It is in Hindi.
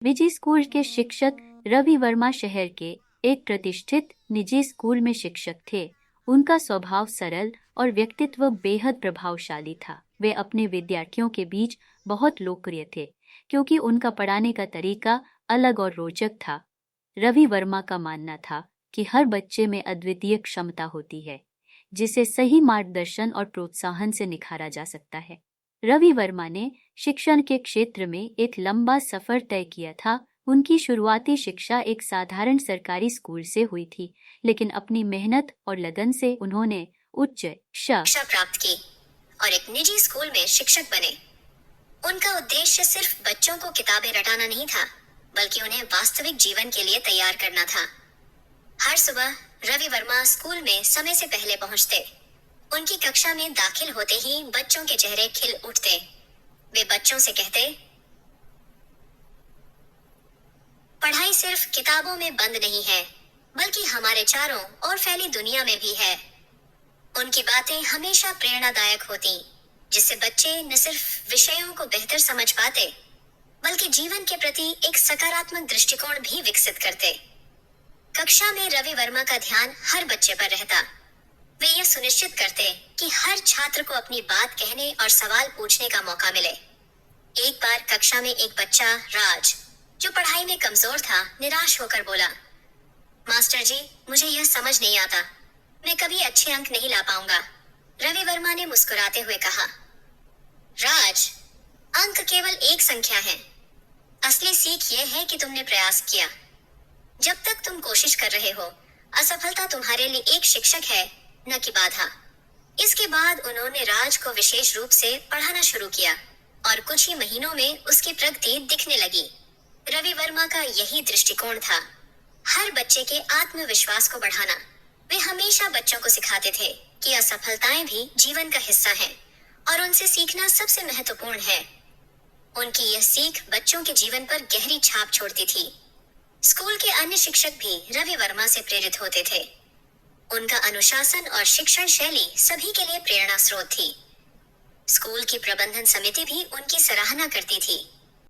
विजय स्कूल के शिक्षक रवि वर्मा शहर के एक प्रतिष्ठित निजी स्कूल में शिक्षक थे। उनका स्वभाव सरल और व्यक्तित्व बेहद प्रभावशाली था। वे अपने विद्यार्थियों के बीच बहुत लोकप्रिय थे क्योंकि उनका पढ़ाने का तरीका अलग और रोचक था। रवि वर्मा का मानना था कि हर बच्चे में अद्वितीय क्षमता होती है जिसे सही मार्गदर्शन और प्रोत्साहन से निखारा जा सकता है। रवि वर्मा ने शिक्षण के क्षेत्र में एक लंबा सफर तय किया था। उनकी शुरुआती शिक्षा एक साधारण सरकारी स्कूल से हुई थी, लेकिन अपनी मेहनत और लगन से उन्होंने उच्च शिक्षा प्राप्त की और एक निजी स्कूल में शिक्षक बने। उनका उद्देश्य सिर्फ बच्चों को किताबें रटाना नहीं था, बल्कि उन्हें वास्तविक जीवन के लिए तैयार करना था। हर सुबह रवि वर्मा स्कूल में समय से पहले पहुंचते। उनकी कक्षा में दाखिल होते ही बच्चों के चेहरे खिल उठते। वे बच्चों से कहते, पढ़ाई सिर्फ किताबों में बंद नहीं है, बल्कि हमारे चारों ओर फैली दुनिया में भी है। उनकी बातें हमेशा प्रेरणादायक होती, जिससे बच्चे न सिर्फ विषयों को बेहतर समझ पाते, बल्कि जीवन के प्रति एक सकारात्मक दृष्टिकोण भी विकसित करते। कक्षा में रवि वर्मा का ध्यान हर बच्चे पर रहता। वे यह सुनिश्चित करते कि हर छात्र को अपनी बात कहने और सवाल पूछने का मौका मिले। एक बार कक्षा में एक बच्चा राज, जो पढ़ाई में कमजोर था, निराश होकर बोला, मास्टर जी, मुझे यह समझ नहीं आता, मैं कभी अच्छे अंक नहीं ला पाऊंगा। रवि वर्मा ने मुस्कुराते हुए कहा, राज, अंक केवल एक संख्या है। असली सीख यह है कि तुमने प्रयास किया। जब तक तुम कोशिश कर रहे हो, असफलता तुम्हारे लिए एक शिक्षक है, न कि बाधा। इसके बाद उन्होंने राज को विशेष रूप से पढ़ाना शुरू किया और कुछ ही महीनों में उसकी प्रगति दिखने लगी। रवि वर्मा का यही दृष्टिकोण था, हर बच्चे के आत्मविश्वास को बढ़ाना। वे हमेशा बच्चों को सिखाते थे कि असफलताएं भी जीवन का हिस्सा हैं और उनसे सीखना सबसे महत्वपूर्ण है। उनकी यह सीख बच्चों के जीवन पर गहरी छाप छोड़ती थी। स्कूल के अन्य शिक्षक भी रवि वर्मा से प्रेरित होते थे। उनका अनुशासन और शिक्षण शैली सभी के लिए प्रेरणा स्रोत थी। स्कूल की प्रबंधन समिति भी उनकी सराहना करती थी।